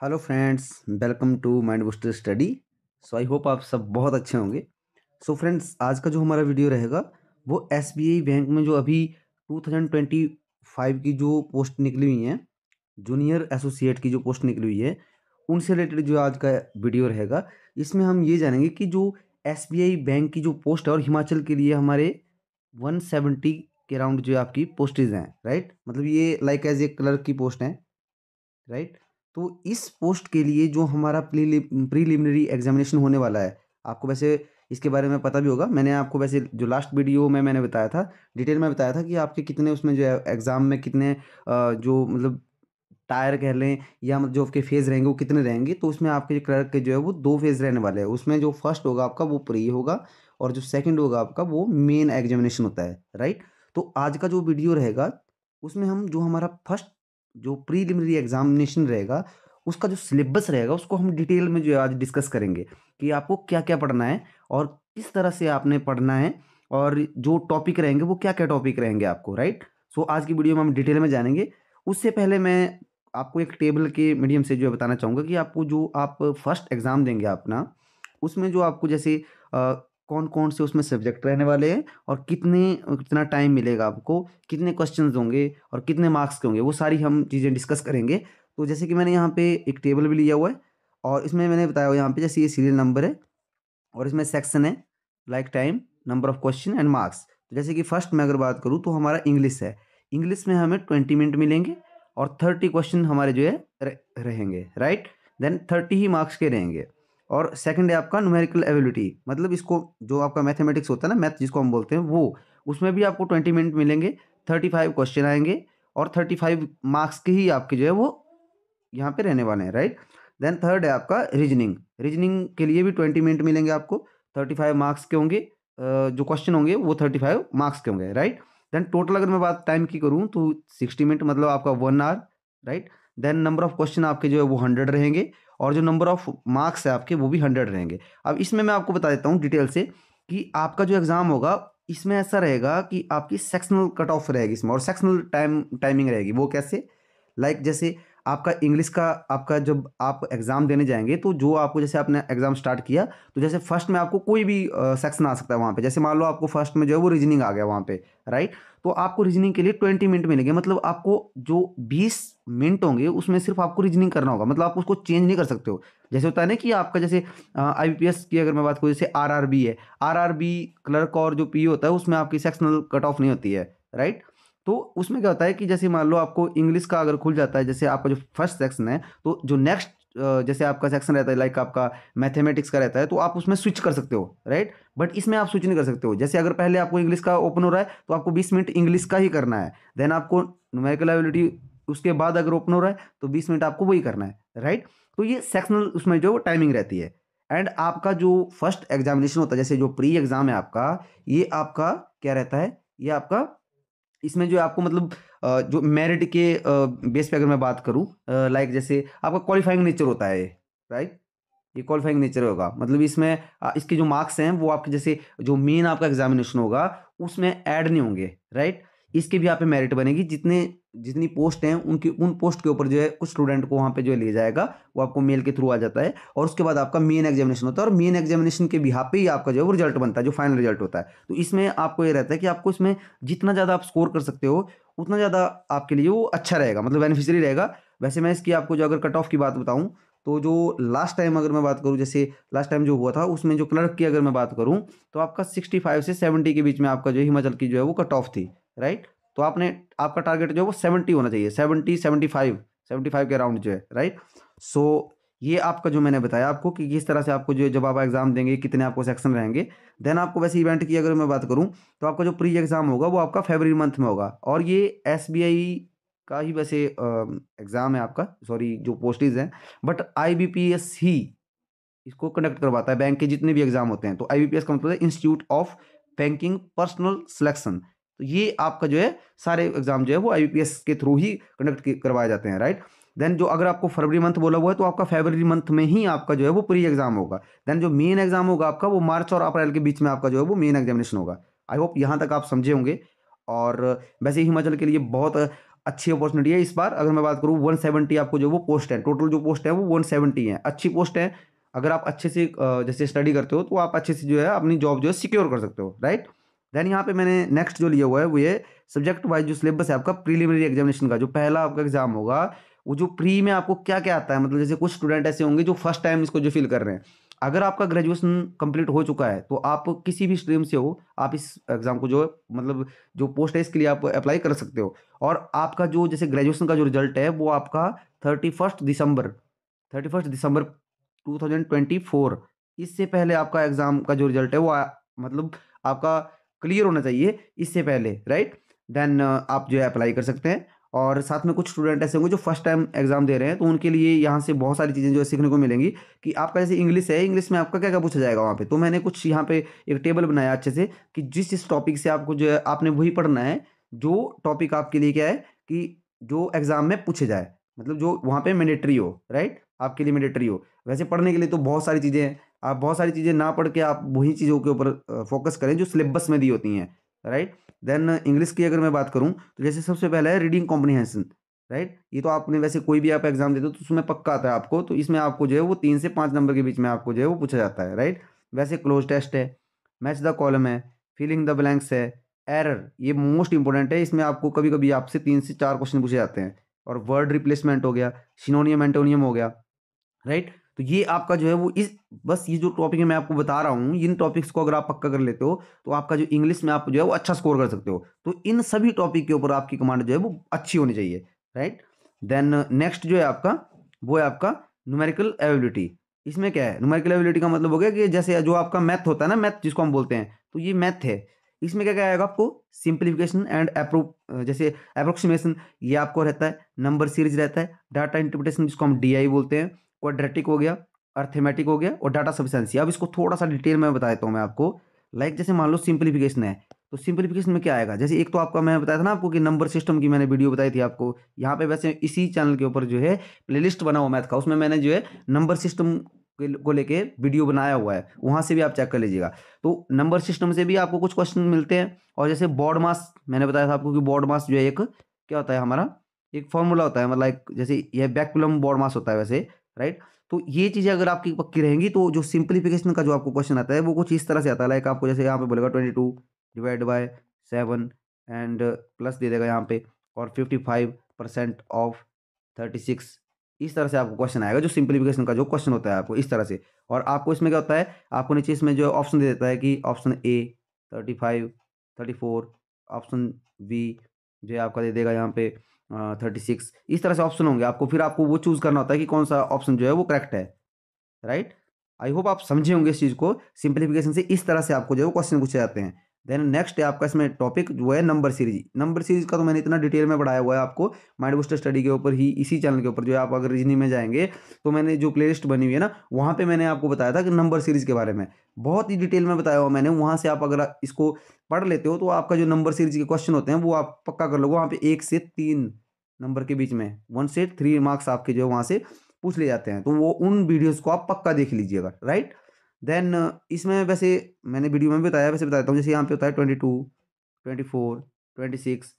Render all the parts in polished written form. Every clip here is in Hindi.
Hello friends, welcome to Mind Booster Study. So I hope आप सब बहुत अच्छे होंगे। सो फ्रेंड्स, आज का जो हमारा वीडियो रहेगा वो एसबीआई बैंक में जो अभी 2025 की जो पोस्ट निकली हुई है, जूनियर एसोसिएट की जो पोस्ट निकली हुई है, उनसे रिलेटेड जो आज का वीडियो रहेगा। इसमें हम ये जानेंगे कि जो एसबीआई बैंक की जो पोस्ट है और हिमाचल के लिए हमारे 170 के राउंड जो आपकी पोस्टेज हैं, राइट। मतलब ये लाइक एज ए क्लर्क की पोस्ट है, राइट। तो इस पोस्ट के लिए जो हमारा प्रीलिमिनरी एग्जामिनेशन होने वाला है, आपको वैसे इसके बारे में पता भी होगा। मैंने आपको वैसे जो लास्ट वीडियो में मैंने बताया था, डिटेल में बताया था कि आपके कितने उसमें जो है एग्ज़ाम में कितने जो मतलब टायर कह लें या मतलब जो आपके फेज़ रहेंगे वो कितने रहेंगे। तो उसमें आपके जो क्लर्क के जो है वो 2 फेज़ रहने वाले हैं। उसमें जो फर्स्ट होगा आपका वो प्री होगा और जो सेकंड होगा आपका वो मेन एग्जामिनेशन होता है, राइट। तो आज का जो वीडियो रहेगा उसमें हम जो हमारा फर्स्ट जो प्रीलिमिनरी एग्जामिनेशन रहेगा उसका जो सिलेबस रहेगा उसको हम डिटेल में जो है आज डिस्कस करेंगे कि आपको क्या-क्या पढ़ना है और किस तरह से आपने पढ़ना है और जो टॉपिक रहेंगे वो क्या-क्या टॉपिक रहेंगे आपको, राइट। सो आज की वीडियो में हम डिटेल में जानेंगे। उससे पहले मैं आपको एक टेबल के मीडियम से जो है बताना चाहूँगा कि आपको जो आप फर्स्ट एग्ज़ाम देंगे अपना, उसमें जो आपको जैसे कौन-कौन से उसमें सब्जेक्ट रहने वाले हैं और कितना टाइम मिलेगा आपको, कितने क्वेश्चंस होंगे और कितने मार्क्स के होंगे, वो सारी हम चीज़ें डिस्कस करेंगे। तो जैसे कि मैंने यहाँ पे एक टेबल भी लिया हुआ है और इसमें मैंने बताया हुआ यहाँ पे जैसे ये सीरियल नंबर है और इसमें सेक्शन है like time, number of question and marks. तो जैसे कि फर्स्ट में अगर बात करूँ तो हमारा इंग्लिश है। इंग्लिश में हमें 20 मिनट मिलेंगे और 30 क्वेश्चन हमारे जो है रहेंगे, राइट। देन 30 ही मार्क्स के रहेंगे। और सेकंड है आपका न्यूमेरिकल एबिलिटी, मतलब इसको जो आपका मैथमेटिक्स होता है ना, मैथ जिसको हम बोलते हैं वो, उसमें भी आपको 20 मिनट मिलेंगे, 35 क्वेश्चन आएंगे और 35 मार्क्स के ही आपके जो है वो यहाँ पे रहने वाले हैं, राइट। देन थर्ड है आपका रीजनिंग। रीजनिंग के लिए भी 20 मिनट मिलेंगे आपको, 35 मार्क्स के होंगे। जो क्वेश्चन होंगे वो 35 मार्क्स के होंगे, राइट। देन टोटल अगर मैं बात टाइम की करूँ तो 60 मिनट, मतलब आपका 1 hour, right. Then number of question आपके जो है वो 100 रहेंगे और जो नंबर ऑफ मार्क्स है आपके वो भी 100 रहेंगे। अब इसमें मैं आपको बता देता हूँ डिटेल से कि आपका जो एग्ज़ाम होगा इसमें ऐसा रहेगा कि आपकी सेक्शनल कट ऑफ रहेगी इसमें और सेक्शनल टाइमिंग रहेगी। वो कैसे? लाइक जैसे आपका इंग्लिश का आपका जब आप एग्ज़ाम देने जाएँगे तो जो आपको जैसे आपने एग्ज़ाम स्टार्ट किया तो जैसे फर्स्ट में आपको कोई भी सेक्शन आ सकता है वहाँ पे। जैसे मान लो आपको फर्स्ट में जो है वो रीजनिंग आ गया वहाँ पे, राइट? तो आपको रीजनिंग के लिए 20 मिनट मिलेंगे, मतलब आपको जो 20 मिनट होंगे उसमें सिर्फ़ आपको रीजनिंग करना होगा, मतलब आप उसको चेंज नहीं कर सकते हो। जैसे होता है ना कि आपका जैसे आईबीपीएस की अगर मैं बात करूँ, जैसे आरआरबी है, आरआरबी क्लर्क और जो पीओ होता है उसमें आपकी सेक्शनल कट ऑफ नहीं होती है, राइट? तो उसमें क्या होता है कि जैसे मान लो आपको इंग्लिश का अगर खुल जाता है, जैसे आपका जो फर्स्ट सेक्शन है, तो जो नेक्स्ट जैसे आपका सेक्शन रहता है लाइक आपका मैथमेटिक्स का रहता है, तो आप उसमें स्विच कर सकते हो, राइट। बट इसमें आप स्विच नहीं कर सकते हो। जैसे अगर पहले आपको इंग्लिश का ओपन हो रहा है तो आपको 20 मिनट इंग्लिश का ही करना है। देन आपको न्यूमेरिकल एबिलिटी उसके बाद अगर ओपन हो रहा है तो 20 मिनट आपको वही करना है, राइट। तो ये सेक्शनल उसमें जो टाइमिंग रहती है। एंड आपका जो फर्स्ट एग्जामिनेशन होता है, जैसे जो प्री एग्जाम है आपका, ये आपका क्या रहता है, ये आपका इसमें जो आपको मतलब जो मेरिट के बेस पे अगर मैं बात करूँ, लाइक जैसे आपका क्वालिफाइंग नेचर होता है, राइट। ये क्वालिफाइंग नेचर होगा, मतलब इसमें इसके जो मार्क्स हैं वो आपके जैसे जो मेन आपका एग्जामिनेशन होगा उसमें ऐड नहीं होंगे, राइट। इसके भी यहाँ पे मेरिट बनेगी, जितने जितनी पोस्ट हैं उनकी उन पोस्ट के ऊपर जो है कुछ स्टूडेंट को वहाँ पे जो है ले जाएगा, वो आपको मेल के थ्रू आ जाता है और उसके बाद आपका मेन एग्जामिनेशन होता है और मेन एग्जामिनेशन के बिहाफ पे ही आपका जो है वो रिजल्ट बनता है, जो फाइनल रिजल्ट होता है। तो इसमें आपको ये रहता है कि आपको इसमें जितना ज़्यादा आप स्कोर कर सकते हो उतना ज़्यादा आपके लिए वो अच्छा रहेगा, मतलब बेनिफिशियरी रहेगा। वैसे मैं इसकी आपको जो अगर कट ऑफ की बात बताऊँ तो जो लास्ट टाइम अगर मैं बात करूँ, जैसे लास्ट टाइम जो हुआ था उसमें जो क्लर्क की अगर मैं बात करूँ तो आपका 65 से 70 के बीच में आपका जो हिमाचल की जो है वो कट ऑफ थी, राइट। तो आपने आपका टारगेट जो है वो 70 होना चाहिए, 70 75 के अराउंड जो है, राइट। सो ये आपका जो मैंने बताया आपको कि किस तरह से आपको जो है जब आप एग्जाम देंगे कितने आपको सेक्शन रहेंगे। देन आपको वैसे इवेंट की अगर मैं बात करूँ तो आपका जो प्री एग्जाम होगा वो आपका फरवरी मंथ में होगा और ये एसबीआई का ही वैसे एग्जाम है आपका, सॉरी जो पोस्टेज हैं, बट आईबीपीएस ही इसको कंडक्ट करवाता है। बैंक के जितने भी एग्जाम होते हैं तो आईबीपीएस का मतलब है institute of banking personal selection. तो ये आपका जो है सारे एग्जाम जो है वो आईबीपीएस के थ्रू ही कंडक्ट करवाए जाते हैं, राइट। देन जो अगर आपको फरवरी मंथ बोला हुआ है तो आपका फरवरी मंथ में ही आपका जो है वो प्री एग्जाम होगा। देन जो मेन एग्जाम होगा आपका वो मार्च और अप्रैल के बीच में आपका जो है वो मेन एग्जामिनेशन होगा। आई होप यहाँ तक आप समझे होंगे। और वैसे ही हिमाचल के लिए बहुत अच्छी अपॉर्चुनिटी है इस बार। अगर मैं बात करूँ 170 आपको जो वो पोस्ट है, टोटल जो पोस्ट है वो 170 है, अच्छी पोस्ट है। अगर आप अच्छे से जैसे स्टडी करते हो तो आप अच्छे से जो है अपनी जॉब जो है सिक्योर कर सकते हो, राइट। देन यहाँ पे मैंने नेक्स्ट जो लिया हुआ है वो ये सब्जेक्ट वाइज जो सिलेबस है आपका प्रीलिमिनरी एग्जामिनेशन का, जो पहला आपका एग्जाम होगा वो जो प्री में आपको क्या क्या आता है, मतलब जैसे कुछ स्टूडेंट ऐसे होंगे जो फर्स्ट टाइम इसको जो फिल कर रहे हैं। अगर आपका ग्रेजुएशन कंप्लीट हो चुका है तो आप किसी भी स्ट्रीम से हो, आप इस एग्जाम को जो मतलब जो पोस्ट है इसके लिए आप अप्लाई कर सकते हो। और आपका जो जैसे ग्रेजुएशन का जो रिजल्ट है वो आपका 31 दिसंबर 2024, इससे पहले आपका एग्जाम का जो रिजल्ट है वो मतलब आपका क्लियर होना चाहिए इससे पहले, राइट। देन आप जो है अप्लाई कर सकते हैं। और साथ में कुछ स्टूडेंट ऐसे होंगे जो फर्स्ट टाइम एग्जाम दे रहे हैं, तो उनके लिए यहाँ से बहुत सारी चीज़ें जो है सीखने को मिलेंगी कि आपका जैसे इंग्लिश है, इंग्लिश में आपका क्या क्या पूछा जाएगा वहाँ पे। तो मैंने कुछ यहाँ पे एक टेबल बनाया अच्छे से कि जिस टॉपिक से आपको जो है आपने वही पढ़ना है जो टॉपिक आपके लिए क्या है कि जो एग्जाम में पूछे जाए, मतलब जो वहाँ पे मैंडेटरी हो, राइट, आपके लिए मैंडेटरी हो। वैसे पढ़ने के लिए तो बहुत सारी चीज़ें हैं, आप बहुत सारी चीज़ें ना पढ़ के आप वही चीज़ों के ऊपर फोकस करें जो सिलेबस में दी होती हैं, राइट। देन इंग्लिश की अगर मैं बात करूँ तो जैसे सबसे पहला है रीडिंग कॉम्प्रिहेंशन, राइट। ये तो आपने वैसे कोई भी आप एग्जाम देते हो तो उसमें पक्का आता है आपको, तो इसमें आपको जो है वो 3 से 5 नंबर के बीच में आपको जो है वो पूछा जाता है, राइट। वैसे क्लोज टेस्ट है, मैच द कॉलम है, फिलिंग द ब्लैंक्स है, एरर ये मोस्ट इंपॉर्टेंट है, इसमें आपको कभी कभी आपसे 3 से 4 क्वेश्चन पूछे जाते हैं। और वर्ड रिप्लेसमेंट हो गया, सिनोनियम एंटोनियम हो गया, राइट। तो ये आपका जो है वो इस बस ये जो टॉपिक है मैं आपको बता रहा हूँ, इन टॉपिक्स को अगर आप पक्का कर लेते हो तो आपका जो इंग्लिश में आप जो है वो अच्छा स्कोर कर सकते हो। तो इन सभी टॉपिक के ऊपर आपकी कमांड जो है वो अच्छी होनी चाहिए, राइट। देन नेक्स्ट जो है आपका वो है आपका न्यूमेरिकल एबिलिटी। इसमें क्या है, न्यूमेरिकल एबिलिटी का मतलब हो गया कि जैसे जो आपका मैथ होता है ना, मैथ जिसको हम बोलते हैं, तो ये मैथ है। इसमें क्या क्या आएगा आपको, सिंप्लीफिकेशन एंड जैसे अप्रोक्सीमेशन ये आपको रहता है, नंबर सीरीज रहता है, डाटा इंटरप्रिटेशन जिसको हम डीआई बोलते हैं, क्वाड्रेटिक हो गया, अर्थमेटिक हो गया, और डाटा सफिशिएंसी। अब इसको थोड़ा सा डिटेल में बता देता हूँ मैं आपको। लाइक जैसे मान लो सिंप्लीफिकेशन है, तो सिंप्लीफिकेशन में क्या आएगा, जैसे एक तो आपका मैं बताया था ना आपको कि नंबर सिस्टम की मैंने वीडियो बताई थी आपको, यहाँ पे वैसे इसी चैनल के ऊपर जो है प्लेलिस्ट बना हुआ मैथ का, उसमें मैंने जो है नंबर सिस्टम को लेके वीडियो बनाया हुआ है, वहाँ से भी आप चेक कर लीजिएगा। तो नंबर सिस्टम से भी आपको कुछ क्वेश्चन मिलते हैं। और जैसे बॉड मास मैंने बताया था आपको कि बॉड मास जो है एक क्या होता है हमारा, एक फॉर्मूला होता है, मतलब एक जैसे यह बैकुलम बॉड मास होता है वैसे, राइट। तो ये चीज़ें अगर आपकी पक्की रहेंगी तो जो सिंप्लीफिकेशन का जो आपको क्वेश्चन आता है वो कुछ इस तरह से आता है। लाइक आपको जैसे यहाँ पे बोलेगा 22 डिवाइड बाय 7 एंड प्लस दे देगा यहाँ पे, और 55% ऑफ 36, इस तरह से आपको क्वेश्चन आएगा जो सिंप्लीफिकेशन का जो क्वेश्चन होता है आपको इस तरह से। और आपको इसमें क्या होता है, आपको नीचे इसमें जो ऑप्शन दे देता है कि ऑप्शन ए 35, 34, ऑप्शन बी जो है आपका दे देगा यहाँ पे 36, इस तरह से ऑप्शन होंगे आपको, फिर आपको वो चूज करना होता है कि कौन सा ऑप्शन जो है वो करेक्ट है, राइट। आई होप आप समझे होंगे इस चीज़ को, सिंप्लीफिकेशन से इस तरह से आपको जो है वो क्वेश्चन पूछे जाते हैं। देन नेक्स्ट है आपका इसमें टॉपिक जो है नंबर सीरीज। नंबर सीरीज का तो मैंने इतना डिटेल में पढ़ाया हुआ है आपको माइंड बूस्टर स्टडी के ऊपर ही, इसी चैनल के ऊपर जो है आप अगर रीजनिंग में जाएंगे तो मैंने जो प्लेलिस्ट बनी हुई है ना वहाँ पे मैंने आपको बताया था कि नंबर सीरीज के बारे में बहुत ही डिटेल में बताया हुआ मैंने, वहाँ से आप अगर इसको पढ़ लेते हो तो आपका जो नंबर सीरीज के क्वेश्चन होते हैं वो आप पक्का कर लोगे। वहाँ पे 1 से 3 नंबर के बीच में 1 से 3 मार्क्स आपके जो है वहाँ से पूछ लिए जाते हैं, तो वो उन वीडियोस को आप पक्का देख लीजिएगा, राइट। देन इसमें वैसे मैंने वीडियो में भी बताया, वैसे बताता हूँ, जैसे यहाँ पे होता है 22, 24, 26,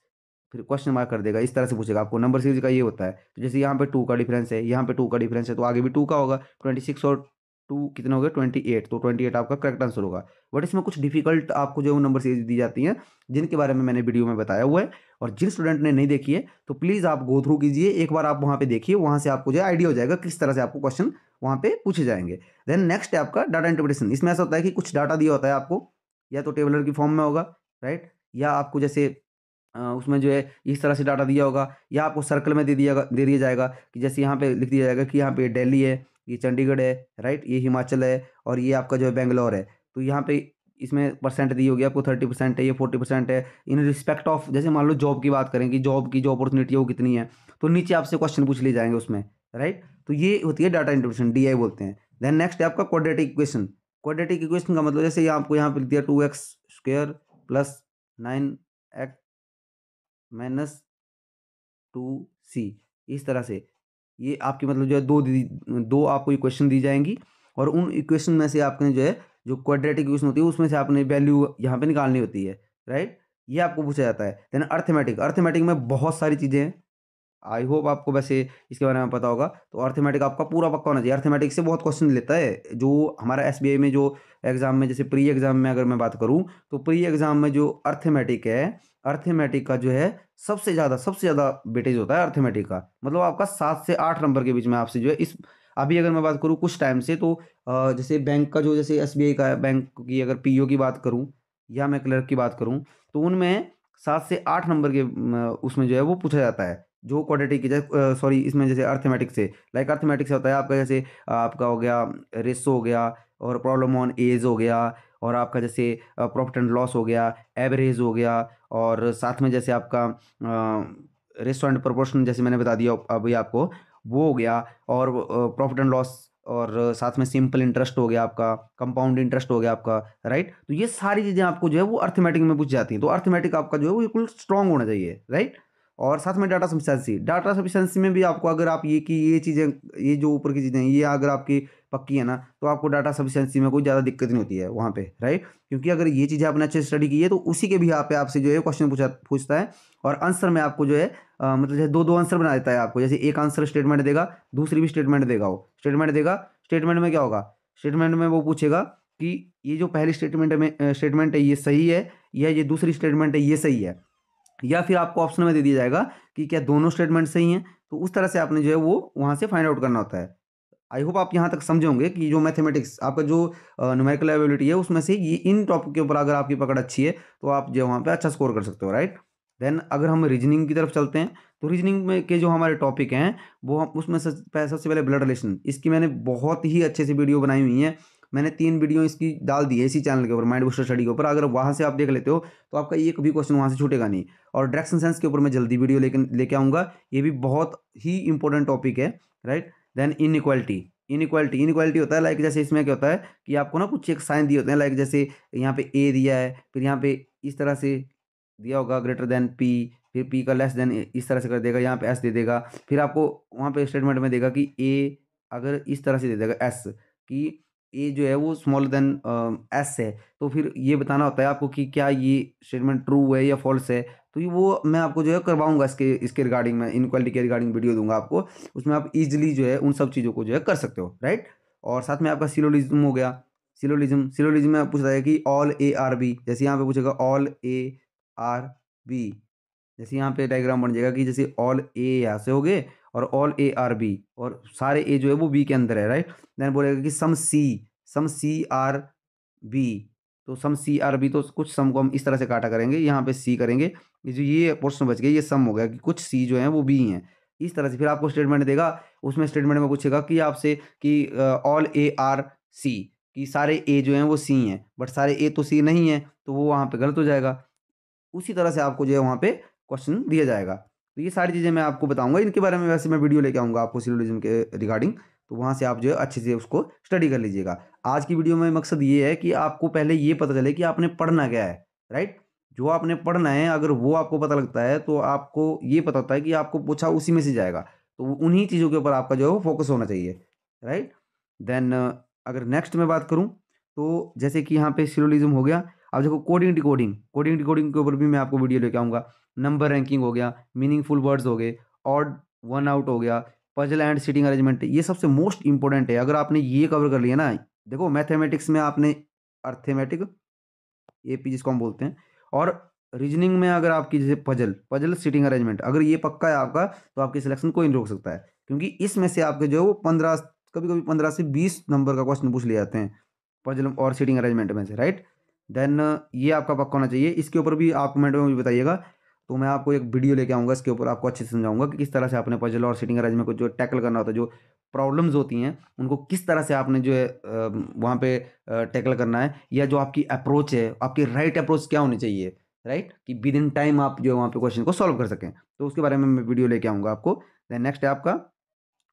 फिर क्वेश्चन मार्क कर देगा, इस तरह से पूछेगा आपको। नंबर सीरीज का ये होता है, तो जैसे यहाँ पे 2 का डिफरेंस है, यहाँ पे 2 का डिफरेंस है, तो आगे भी 2 का होगा। 26 और 2 कितना हो गया 28, तो 28 आपका करेक्ट आंसर होगा। बट इसमें कुछ डिफिकल्ट आपको जो नंबर सीरीज दी जाती हैं जिनके बारे में मैंने वीडियो में बताया हुआ है, और जिन स्टूडेंट ने नहीं देखी है तो प्लीज़ आप गो थ्रू कीजिए, एक बार आप वहाँ पे देखिए, वहाँ से आपको जो आइडिया हो जाएगा किस तरह से आपको क्वेश्चन वहाँ पे पूछे जाएंगे। देन नेक्स्ट है आपका डाटा इंटरप्रिटेशन। इसमें ऐसा होता है कि कुछ डाटा दिया होता है आपको, या तो टेबलर की फॉर्म में होगा, राइट, या आपको जैसे उसमें जो है इस तरह से डाटा दिया होगा, या आपको सर्कल में दे दिया जाएगा कि जैसे यहाँ पे लिख दिया जाएगा कि यहाँ पे दिल्ली है, ये चंडीगढ़ है, राइट, ये हिमाचल है, और ये आपका जो है बेंगलोर है। तो यहाँ पे इसमें परसेंट दी होगी आपको, 30% है, ये 40% है, इन रिस्पेक्ट ऑफ जैसे मान लो जॉब की बात करें कि जॉब की जो अपॉर्चुनिटी है वो कितनी है, तो नीचे आपसे क्वेश्चन पूछ लिए जाएंगे उसमें, राइट। तो ये होती है डाटा इंटरप्रिटेशन, डीआई बोलते हैं। देन नेक्स्ट है आपका क्वाड्रेटिक इक्वेशन। क्वाड्रेटिक इक्वेशन का मतलब जैसे ये आपको यहाँ पे लिख दिया 2x² plus 9x minus 2c, इस तरह से ये आपकी मतलब जो है दो आपको इक्वेशन दी जाएंगी, और उन इक्वेशन में से आपने जो है जो क्वाड्रेटिक इक्वेशन होती है उसमें से आपने वैल्यू यहाँ पे निकालनी होती है, राइट। ये आपको पूछा जाता है। देन अर्थमेटिक, अर्थमेटिक में बहुत सारी चीज़ें हैं। आई होप आपको वैसे इसके बारे में पता होगा। तो अर्थमेटिक आपका पूरा पक्का होना चाहिए। अर्थमेटिक से बहुत क्वेश्चन लेता है जो हमारा एसबीआई में जो एग्जाम में, जैसे प्री एग्जाम में अगर मैं बात करूं, तो प्री एग्जाम में जो अर्थमेटिक है, अर्थमेटिक का जो है सबसे ज़्यादा वेटेज होता है अर्थमेटिक का। मतलब आपका 7 से 8 नंबर के बीच में आपसे जो है इस, अभी अगर मैं बात करूँ कुछ टाइम से, तो जैसे बैंक का जो, जैसे एसबीआई का बैंक की अगर पीओ की बात करूँ या मैं क्लर्क की बात करूँ, तो उनमें 7 से 8 नंबर के उसमें जो है वो पूछा जाता है जो क्वाड्रेटिक की, सॉरी इसमें जैसे अर्थमेटिक से, लाइक अर्थमेटिक से होता है आपका, जैसे आपका हो गया रेशो हो गया, और प्रॉब्लम ऑन एज हो गया, और आपका जैसे प्रॉफिट एंड लॉस हो गया, एवरेज हो गया, और साथ में जैसे आपका रेशो एंड प्रोपोर्शन जैसे मैंने बता दिया अभी आपको, वो हो गया, और प्रॉफिट एंड लॉस, और साथ में सिंपल इंटरेस्ट हो गया आपका, कंपाउंड इंटरेस्ट हो गया आपका, राइट। तो ये सारी चीज़ें आपको जो है वो अर्थमेटिक में पूछ जाती हैं। तो अर्थमेटिक आपका जो है वो बिल्कुल स्ट्रांग होना चाहिए, राइट। और साथ में डाटा सफिशिएंसी, डाटा सफिशिएंसी में भी आपको अगर आप ये चीज़ें, ये जो ऊपर की चीज़ें हैं, ये अगर आपकी पक्की है ना, तो आपको डाटा सफिशिएंसी में कोई ज़्यादा दिक्कत नहीं होती है वहाँ पे, राइट। क्योंकि अगर ये चीज़ें आपने अच्छे से स्टडी की है, तो उसी के भी यहाँ पे आपसे जो है क्वेश्चन पूछता है, और आंसर में आपको जो है मतलब जैसे दो आंसर बना देता है आपको। जैसे एक आंसर स्टेटमेंट देगा, दूसरी भी स्टेटमेंट देगा, वो स्टेटमेंट देगा, स्टेटमेंट में क्या होगा, स्टेटमेंट में वो पूछेगा कि ये जो पहली स्टेटमेंट है ये सही है, या ये दूसरी स्टेटमेंट है ये सही है, या फिर आपको ऑप्शन में दे दिया जाएगा कि क्या दोनों स्टेटमेंट सही हैं। तो उस तरह से आपने जो है वो वहाँ से फाइंड आउट करना होता है। आई होप आप यहाँ तक समझे होंगे कि जो मैथमेटिक्स आपका जो न्यूमेरिकल एबिलिटी है, उसमें से ये इन टॉपिक के ऊपर अगर आपकी पकड़ अच्छी है, तो आप जो वहाँ पे अच्छा स्कोर कर सकते हो, राइट। देन अगर हम रीजनिंग की तरफ चलते हैं, तो रीजनिंग में के जो हमारे टॉपिक हैं, वो हम उसमें सबसे पहले ब्लड रिलेशन, इसकी मैंने बहुत ही अच्छे से वीडियो बनाई हुई है। मैंने 3 वीडियो इसकी डाल दी है इसी चैनल के ऊपर, माइंड बूस्टर स्टडी के ऊपर। अगर वहाँ से आप देख लेते हो, तो आपका एक भी क्वेश्चन वहाँ से छूटेगा नहीं। और डायरेक्शन सेंस के ऊपर मैं जल्दी वीडियो लेके आऊँगा, ये भी बहुत ही इंपॉर्टेंट टॉपिक है, राइट। देन इनइक्वालिटी होता है, लाइक जैसे इसमें क्या होता है कि आपको ना कुछ एक साइन दिए होते हैं, लाइक जैसे यहाँ पे ए दिया है, फिर यहाँ पे इस तरह से दिया होगा ग्रेटर देन पी, फिर पी का लेस देन इस तरह से कर देगा, यहाँ पे एस दे देगा, फिर आपको वहाँ पे स्टेटमेंट में देगा कि ए अगर इस तरह से दे देगा एस, कि ए जो है वो स्मॉलर देन एस है, तो फिर ये बताना होता है आपको कि क्या ये स्टेटमेंट ट्रू है या फॉल्स है। तो ये वो मैं आपको जो है करवाऊंगा, इसके रिगार्डिंग मैं इनक्वालिटी के रिगार्डिंग वीडियो दूंगा आपको, उसमें आप इजीली जो है उन सब चीज़ों को जो है कर सकते हो, राइट। और साथ में आपका सिलोजिज्म हो गया, सिलोजिज्म में पूछता है कि ऑल ए आर बी, जैसे यहाँ पे पूछेगा ऑल ए आर बी, जैसे यहाँ पे डायग्राम बन जाएगा कि जैसे ऑल ए यहाँ से हो गए, और ऑल ए आर बी, और सारे ए जो है वो बी के अंदर है, राइट। देन बोलेगा कि सम सी आर बी, तो सम सी आर बी, तो कुछ सम को हम इस तरह से काटा करेंगे, यहाँ पे सी करेंगे, ये जो ये पोर्शन बच गया ये सम हो गया कि कुछ सी जो है वो बी हैं, इस तरह से। फिर आपको स्टेटमेंट देगा, उसमें स्टेटमेंट में पूछेगा कि आपसे कि ऑल ए आर सी, कि सारे ए जो हैं वो सी हैं, बट सारे ए तो सी नहीं है, तो वो वहाँ पे गलत हो जाएगा। उसी तरह से आपको जो है वहाँ पे क्वेश्चन दिया जाएगा। तो ये सारी चीज़ें मैं आपको बताऊंगा, इनके बारे में वैसे मैं वीडियो लेके आऊँगा आपको सिलोजिज्म के रिगार्डिंग, तो वहाँ से आप जो है अच्छे से उसको स्टडी कर लीजिएगा। आज की वीडियो में मकसद ये है कि आपको पहले ये पता चले कि आपने पढ़ना क्या है, राइट। जो आपने पढ़ना है अगर वो आपको पता लगता है, तो आपको ये पता होता है कि आपको पूछा उसी में से जाएगा, तो उन्हीं चीज़ों के ऊपर आपका जो है वो फोकस होना चाहिए, राइट। देन अगर नेक्स्ट में बात करूँ, तो जैसे कि यहाँ पे सिलोजिज्म हो गया। अब देखो कोडिंग डिकोडिंग के ऊपर भी मैं आपको वीडियो लेके आऊँगा। नंबर रैंकिंग हो गया, मीनिंगफुल वर्ड्स हो गए, ऑड वन आउट हो गया, पजल एंड सीटिंग अरेंजमेंट, ये सबसे मोस्ट इंपॉर्टेंट है। अगर आपने ये कवर कर लिया ना, देखो मैथमेटिक्स में आपने अर्थमेटिक, एपी जिसको हम बोलते हैं, और रीजनिंग में अगर आपकी जैसे पजल सीटिंग अरेंजमेंट अगर ये पक्का है आपका, तो आपकी सिलेक्शन कोई नहीं रोक सकता है। क्योंकि इसमें से आपके जो है वो 15, कभी कभी 15 से 20 नंबर का क्वेश्चन पूछ लिए जाते हैं पजल और सीटिंग अरेंजमेंट में से, राइट। देन ये आपका पक्का होना चाहिए। इसके ऊपर भी आप कमेंट में मुझे बताइएगा, तो मैं आपको एक वीडियो लेके आऊँगा, इसके ऊपर आपको अच्छे से समझाऊंगा कि किस तरह से आपने पजल और सीटिंग अरेंजमेंट को जो टैकल करना होता है, जो प्रॉब्लम्स होती हैं उनको किस तरह से आपने जो है वहाँ पे टैकल करना है, या जो आपकी अप्रोच है, आपकी राइट अप्रोच क्या होनी चाहिए, राइट, कि विद इन टाइम आप जो है वहाँ पे क्वेश्चन को सॉल्व कर सकें। तो उसके बारे में मैं वीडियो लेके आऊँगा आपको। देन नेक्स्ट है आपका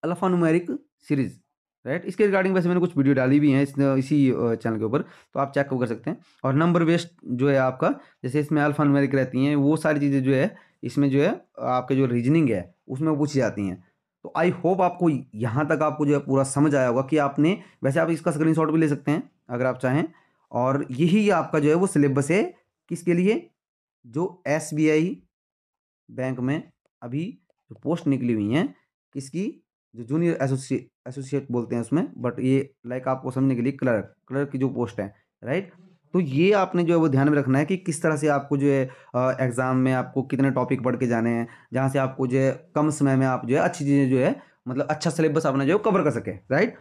अल्फान्यूमेरिक सीरीज, राइट। इसके रिगार्डिंग वैसे मैंने कुछ वीडियो डाली भी हैं इसी चैनल के ऊपर, तो आप चेक कर सकते हैं। और नंबर बेस्ड जो है आपका, जैसे इसमें अल्फान्यूमेरिक रहती हैं, वो सारी चीज़ें जो है इसमें जो है आपके जो रीजनिंग है उसमें वो पूछी जाती हैं। तो आई होप आपको यहाँ तक आपको जो है पूरा समझ आया होगा कि आपने, वैसे आप इसका स्क्रीनशॉट भी ले सकते हैं अगर आप चाहें। और यही आपका जो है वो सिलेबस है, किसके लिए, जो SBI बैंक में अभी जो पोस्ट निकली हुई हैं, किसकी, जो जूनियर एसोसिएट बोलते हैं उसमें, बट ये लाइक आपको समझने के लिए क्लर्क की जो पोस्ट है, राइट। तो ये आपने जो है वो ध्यान में रखना है कि किस तरह से आपको जो है एग्जाम में आपको कितने टॉपिक पढ़ के जाने हैं, जहाँ से आपको जो है कम समय में आप जो है अच्छी चीज़ें जो है मतलब अच्छा सिलेबस अपना जो है कवर कर सके, राइट।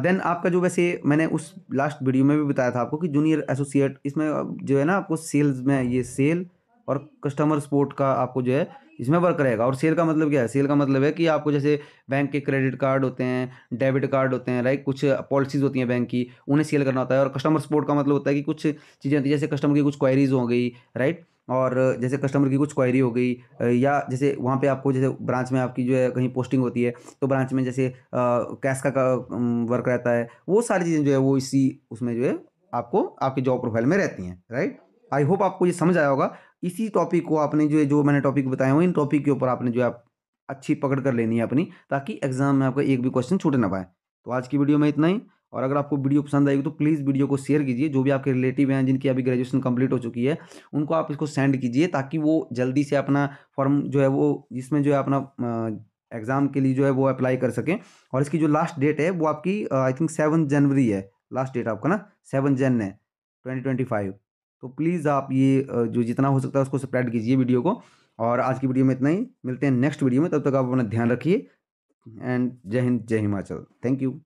देन आपका जो वैसे मैंने उस लास्ट वीडियो में भी बताया था आपको कि जूनियर एसोसिएट इसमें जो है ना आपको सेल्स में ये सेल और कस्टमर सपोर्ट का आपको जो है इसमें वर्क रहेगा। और सेल का मतलब क्या है, सेल का मतलब है कि आपको जैसे बैंक के क्रेडिट कार्ड होते हैं, डेबिट कार्ड होते हैं, राइट, कुछ पॉलिसीज होती हैं बैंक की, उन्हें सेल करना होता है। और कस्टमर सपोर्ट का मतलब होता है कि कुछ चीज़ें होती हैं जैसे कस्टमर की कुछ क्वायरीज हो गई, राइट। और जैसे कस्टमर की कुछ क्वायरी हो गई या जैसे वहाँ पे आपको जैसे ब्रांच में आपकी जो है कहीं पोस्टिंग होती है तो ब्रांच में जैसे कैश का वर्क रहता है, वो सारी चीज़ें जो है वो इसी उसमें जो है आपको आपकी जॉब प्रोफाइल में रहती हैं, राइट। आई होप आपको ये समझ आया होगा। इसी टॉपिक को आपने जो मैंने टॉपिक बताए हो, इन टॉपिक के ऊपर आपने जो है आप अच्छी पकड़ कर लेनी है अपनी, ताकि एग्जाम में आपका एक भी क्वेश्चन छूट ना पाए। तो आज की वीडियो में इतना ही। और अगर आपको वीडियो पसंद आएगी तो प्लीज़ वीडियो को शेयर कीजिए, जो भी आपके रिलेटिव हैं जिनकी अभी ग्रेजुएशन कंप्लीट हो चुकी है उनको आप इसको सेंड कीजिए, ताकि वो जल्दी से अपना फॉर्म जो है वो जिसमें जो है अपना एग्ज़ाम के लिए जो है वो अप्लाई कर सकें। और इसकी जो लास्ट डेट है वो आपकी आई थिंक 7 जनवरी है लास्ट डेट आपका ना, 7 जन है 2025। तो प्लीज़ आप ये जो जितना हो सकता है उसको स्प्रेड कीजिए वीडियो को। और आज की वीडियो में इतना ही, मिलते हैं नेक्स्ट वीडियो में, तब तक आप अपना ध्यान रखिए। एंड जय हिंद, जय हिमाचल, थैंक यू।